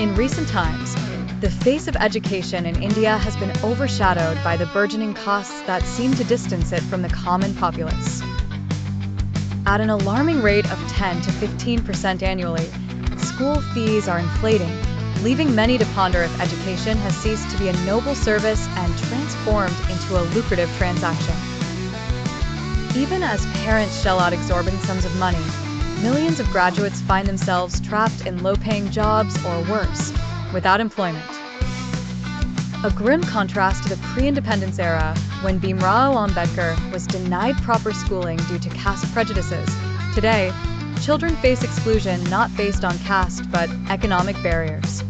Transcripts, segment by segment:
In recent times, the face of education in India has been overshadowed by the burgeoning costs that seem to distance it from the common populace. At an alarming rate of 10 to 15% annually, school fees are inflating, leaving many to ponder if education has ceased to be a noble service and transformed into a lucrative transaction. Even as parents shell out exorbitant sums of money, millions of graduates find themselves trapped in low-paying jobs or worse, without employment. A grim contrast to the pre-independence era, when Bhimrao Ambedkar was denied proper schooling due to caste prejudices. Today, children face exclusion not based on caste but economic barriers.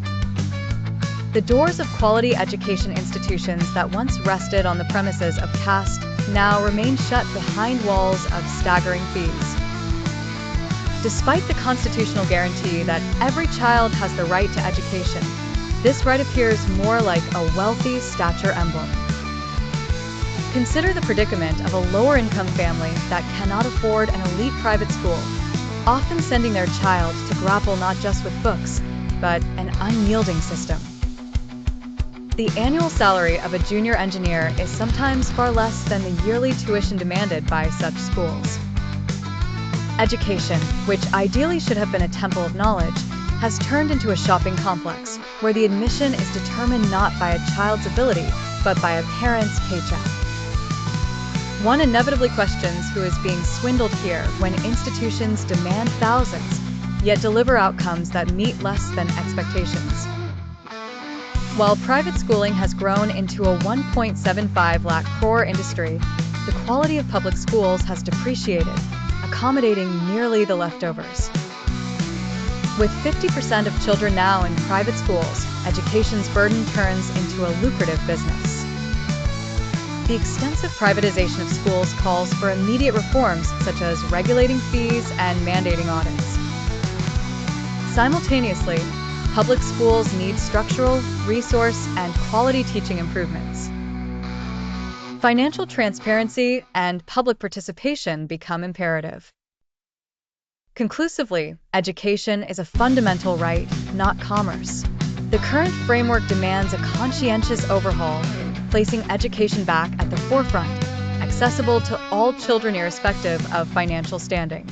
The doors of quality education institutions that once rested on the premises of caste now remain shut behind walls of staggering fees. Despite the constitutional guarantee that every child has the right to education, this right appears more like a wealthy stature emblem. Consider the predicament of a lower-income family that cannot afford an elite private school, often sending their child to grapple not just with books, but an unyielding system. The annual salary of a junior engineer is sometimes far less than the yearly tuition demanded by such schools. Education, which ideally should have been a temple of knowledge, has turned into a shopping complex, where the admission is determined not by a child's ability, but by a parent's paycheck. One inevitably questions who is being swindled here when institutions demand thousands, yet deliver outcomes that meet less than expectations. While private schooling has grown into a 1.75 lakh crore industry, the quality of public schools has depreciated, accommodating merely the leftovers. With 50% of children now in private schools, education's burden turns into a lucrative business. The extensive privatization of schools calls for immediate reforms such as regulating fees and mandating audits. Simultaneously, public schools need structural, resource, and quality teaching improvements. Financial transparency and public participation become imperative. Conclusively, education is a fundamental right, not commerce. The current framework demands a conscientious overhaul, placing education back at the forefront, accessible to all children irrespective of financial standing.